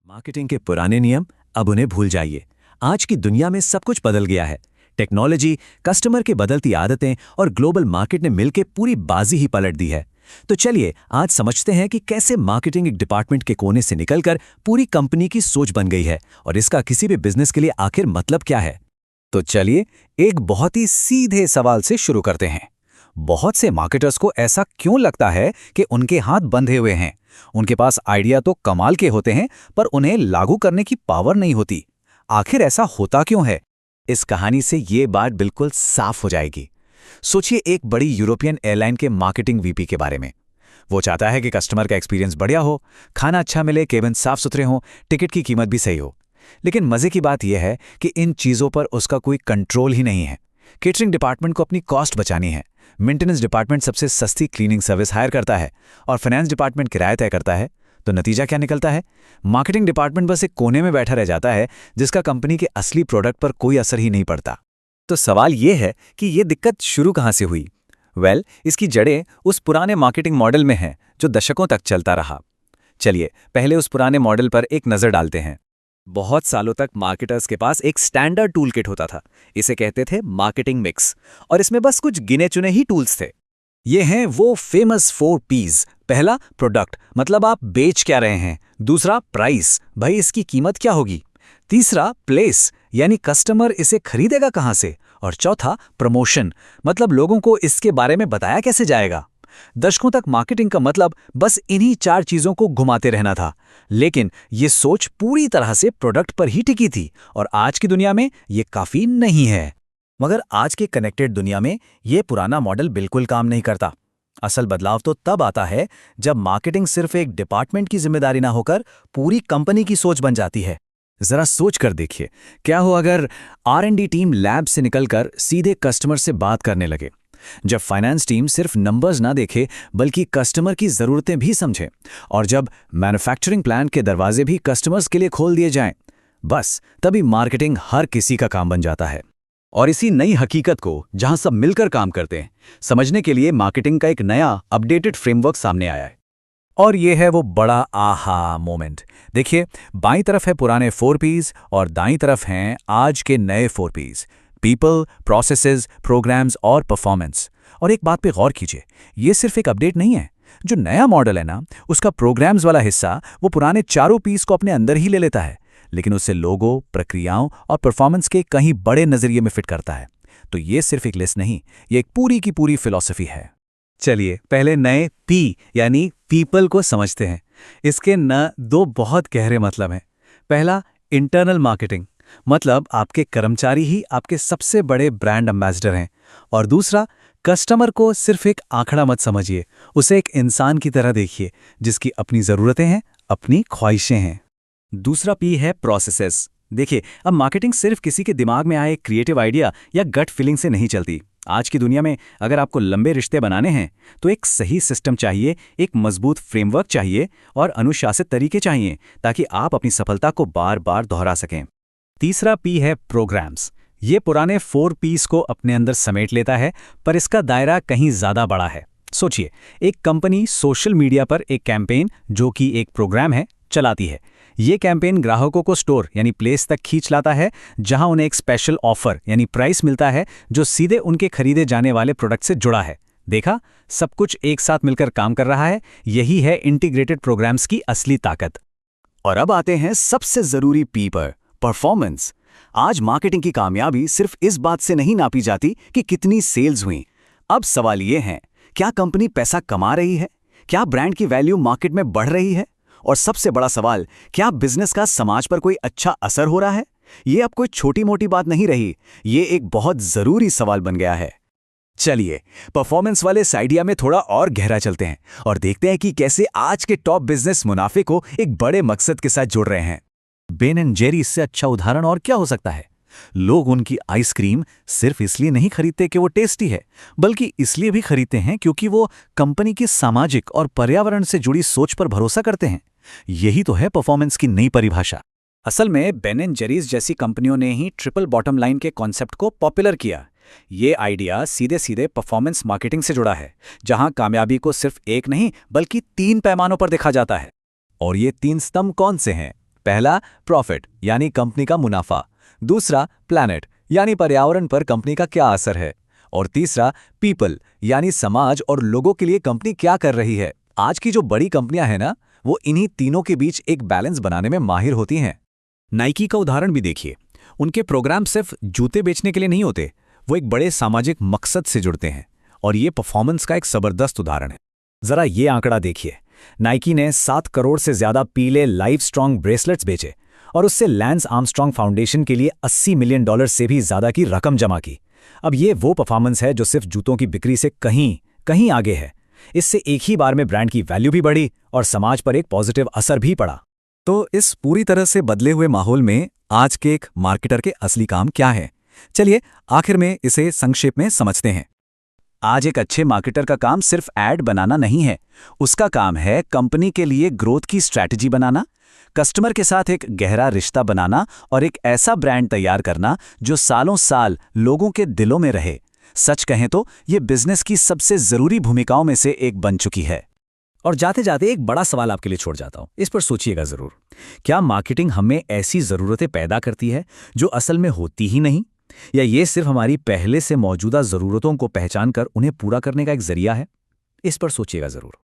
Marketing के पुराने नियम अब उन्हें भूल जाइए। आज की दुनिया में सब कुछ बदल गया है। टेक्नोलॉजी, कस्टमर की बदलती आदतें और ग्लोबल मार्केट ने मिलकर पूरी बाजी ही पलट दी है। तो चलिए आज समझते हैं कि कैसे मार्केटिंग एक डिपार्टमेंट के कोने से निकलकर पूरी कंपनी की सोच बन गई है और इसका किसी भी बिजनेस के लिए आखिर मतलब क्या है। तो चलिए एक बहुत ही सीधे सवाल से शुरू करते हैं। बहुत से मार्केटर्स को ऐसा क्यों लगता है कि उनके हाथ बंधे हुए हैं? उनके पास आइडिया तो कमाल के होते हैं, पर उन्हें लागू करने की पावर नहीं होती। आखिर ऐसा होता क्यों है? इस कहानी से ये बात बिल्कुल साफ हो जाएगी। सोचिए एक बड़ी यूरोपियन एयरलाइन के मार्केटिंग वीपी के बारे में। वो चाहता है कि कस्टमर का एक्सपीरियंस बढ़िया हो, खाना अच्छा मिले, केबिन साफ सुथरे हो, टिकट की कीमत भी सही हो। लेकिन मजे की बात यह है कि इन चीजों पर उसका कोई कंट्रोल ही नहीं है। केटरिंग डिपार्टमेंट को अपनी कॉस्ट बचानी है, मेंटेनेंस डिपार्टमेंट सबसे सस्ती क्लीनिंग सर्विस हायर करता है और फाइनेंस डिपार्टमेंट किराया तय करता है। तो नतीजा क्या निकलता है? मार्केटिंग डिपार्टमेंट बस एक कोने में बैठा रह जाता है, जिसका कंपनी के असली प्रोडक्ट पर कोई असर ही नहीं पड़ता। तो सवाल ये है कि ये दिक्कत शुरू कहाँ से हुई? इसकी जड़ें उस पुराने मार्केटिंग मॉडल में हैं जो दशकों तक चलता रहा। चलिए पहले उस पुराने मॉडल पर एक नज़र डालते हैं। बहुत सालों तक मार्केटर्स के पास एक स्टैंडर्ड टूल किट होता था। इसे कहते थे मार्केटिंग मिक्स, और इसमें बस कुछ गिने चुने ही टूल्स थे। ये हैं वो फेमस 4 P's। पहला, प्रोडक्ट, मतलब आप बेच क्या रहे हैं। दूसरा, प्राइस, भाई इसकी कीमत क्या होगी। तीसरा, प्लेस, यानी कस्टमर इसे खरीदेगा कहाँ से। और चौथा, प्रमोशन, मतलब लोगों को इसके बारे में बताया कैसे जाएगा। दशकों तक मार्केटिंग का मतलब बस इन्हीं 4 चीजों को घुमाते रहना था। लेकिन ये सोच पूरी तरह से प्रोडक्ट पर ही टिकी थी, और आज की दुनिया में ये काफी नहीं है। मगर आज के कनेक्टेड दुनिया में ये पुराना मॉडल बिल्कुल काम नहीं करता। असल बदलाव तो तब आता है जब मार्केटिंग सिर्फ एक डिपार्टमेंट की जिम्मेदारी ना होकर पूरी कंपनी की सोच बन जाती है। जरा सोच कर देखिए, क्या हो अगर R&D टीम लैब से निकलकर सीधे कस्टमर से बात करने लगे। जब फाइनेंस टीम सिर्फ नंबर्स ना देखे बल्कि कस्टमर की ज़रूरतें भी समझे, और जब मैन्युफैक्चरिंग प्लांट के दरवाजे भी कस्टमर्स के लिए खोल दिए जाएं, बस तभी मार्केटिंग हर किसी का काम बन जाता है। और इसी नई हकीकत को, जहां सब मिलकर काम करते हैं, समझने के लिए मार्केटिंग का एक नया अपडेटेड फ्रेमवर्क सामने आया है। और ये है वो बड़ा आहा मोमेंट। देखिए, बाईं तरफ है पुराने 4 P's और दाईं तरफ हैं आज के नए 4 P's: पीपल, प्रोसेसेस, प्रोग्राम्स और परफॉर्मेंस। और एक बात पे गौर कीजिए, ये सिर्फ एक अपडेट नहीं है। जो नया मॉडल है ना, उसका प्रोग्राम्स वाला हिस्सा वो पुराने चारों P's को अपने अंदर ही ले लेता है, लेकिन उसे लोगो, प्रक्रियाओं और परफॉर्मेंस के कहीं बड़े नजरिए में फिट करता है। तो ये सिर्फ एक लिस्ट नहीं, ये एक पूरी की पूरी फिलॉसफी है। चलिए पहले नए P यानी पीपल को समझते हैं। इसके न 2 बहुत गहरे मतलब हैं। पहला, इंटरनल मार्केटिंग, मतलब आपके कर्मचारी ही आपके सबसे बड़े ब्रांड एम्बेसडर हैं। और दूसरा, कस्टमर को सिर्फ एक आंकड़ा मत समझिए, उसे एक इंसान की तरह देखिए, जिसकी अपनी ज़रूरतें हैं, अपनी ख्वाहिशें हैं। दूसरा P है प्रोसेसेस। देखिए, अब मार्केटिंग सिर्फ किसी के दिमाग में आए क्रिएटिव आइडिया या गट फीलिंग से नहीं चलती। आज की दुनिया में अगर आपको लंबे रिश्ते बनाने हैं तो एक सही सिस्टम चाहिए, एक मजबूत फ्रेमवर्क चाहिए और अनुशासित तरीके चाहिए, ताकि आप अपनी सफलता को बार बार दोहरा सकें। तीसरा P है प्रोग्राम्स। ये पुराने 4 P's को अपने अंदर समेट लेता है, पर इसका दायरा कहीं ज़्यादा बड़ा है। सोचिए, एक कंपनी सोशल मीडिया पर एक कैंपेन, जो कि एक प्रोग्राम है, चलाती है। ये कैंपेन ग्राहकों को स्टोर यानी प्लेस तक खींच लाता है, जहां उन्हें एक स्पेशल ऑफर यानी प्राइस मिलता है, जो सीधे उनके खरीदे जाने वाले प्रोडक्ट से जुड़ा है। देखा, सब कुछ एक साथ मिलकर काम कर रहा है। यही है इंटीग्रेटेड प्रोग्राम्स की असली ताकत। और अब आते हैं सबसे जरूरी P पर, परफॉर्मेंस। आज मार्केटिंग की कामयाबी सिर्फ इस बात से नहीं नापी जाती कि कितनी सेल्स हुई। अब सवाल ये है, क्या कंपनी पैसा कमा रही है? क्या ब्रांड की वैल्यू मार्केट में बढ़ रही है? और सबसे बड़ा सवाल, क्या बिजनेस का समाज पर कोई अच्छा असर हो रहा है? ये अब कोई छोटी मोटी बात नहीं रही, ये एक बहुत जरूरी सवाल बन गया है। चलिए परफॉर्मेंस वाले इस आइडिया में थोड़ा और गहरा चलते हैं और देखते हैं कि कैसे आज के टॉप बिजनेस मुनाफे को एक बड़े मकसद के साथ जोड़ रहे हैं। बेन एंड जेरी इससे अच्छा उदाहरण और क्या हो सकता है? लोग उनकी आइसक्रीम सिर्फ इसलिए नहीं खरीदते कि वो टेस्टी है, बल्कि इसलिए भी खरीदते हैं क्योंकि वो कंपनी की सामाजिक और पर्यावरण से जुड़ी सोच पर भरोसा करते हैं। यही तो है परफॉर्मेंस की नई परिभाषा। असल में बेन एंड जेरीज जैसी कंपनियों ने ही ट्रिपल बॉटम लाइन के कॉन्सेप्ट को पॉपुलर किया। ये आइडिया सीधे सीधे परफॉर्मेंस मार्केटिंग से जुड़ा है, जहां कामयाबी को सिर्फ एक नहीं बल्कि 3 पैमानों पर देखा जाता है। और ये 3 स्तंभ कौन से हैं? पहला प्रॉफिट यानी कंपनी का मुनाफा, दूसरा प्लैनेट यानी पर्यावरण पर कंपनी का क्या असर है, और तीसरा पीपल यानी समाज और लोगों के लिए कंपनी क्या कर रही है। आज की जो बड़ी कंपनियां हैं ना, वो इन्हीं तीनों के बीच एक बैलेंस बनाने में माहिर होती हैं। नाइकी का उदाहरण भी देखिए। उनके प्रोग्राम सिर्फ जूते बेचने के लिए नहीं होते, वो एक बड़े सामाजिक मकसद से जुड़ते हैं, और ये परफॉर्मेंस का एक जबरदस्त उदाहरण है। जरा ये आंकड़ा देखिए, नाइकी ने 7 करोड़ से ज्यादा पीले लाइफ स्ट्रॉन्ग ब्रेसलेट्स बेचे और उससे लैंस आर्मस्ट्रॉन्ग फाउंडेशन के लिए $80 मिलियन से भी ज्यादा की रकम जमा की। अब ये वो परफॉर्मेंस है जो सिर्फ जूतों की बिक्री से कहीं आगे है। इससे एक ही बार में ब्रांड की वैल्यू भी बढ़ी और समाज पर एक पॉजिटिव असर भी पड़ा। तो इस पूरी तरह से बदले हुए माहौल में आज के एक मार्केटर के असली काम क्या है? चलिए आखिर में इसे संक्षेप में समझते हैं। आज एक अच्छे मार्केटर का काम सिर्फ ऐड बनाना नहीं है, उसका काम है कंपनी के लिए ग्रोथ की स्ट्रैटेजी बनाना, कस्टमर के साथ एक गहरा रिश्ता बनाना और एक ऐसा ब्रांड तैयार करना जो सालों साल लोगों के दिलों में रहे। सच कहें तो ये बिजनेस की सबसे जरूरी भूमिकाओं में से एक बन चुकी है। और जाते जाते एक बड़ा सवाल आपके लिए छोड़ जाता हूं, इस पर सोचिएगा जरूर। क्या मार्केटिंग हमें ऐसी जरूरतें पैदा करती है जो असल में होती ही नहीं, या ये सिर्फ हमारी पहले से मौजूदा जरूरतों को पहचान कर उन्हें पूरा करने का एक जरिया है? इस पर सोचिएगा जरूर।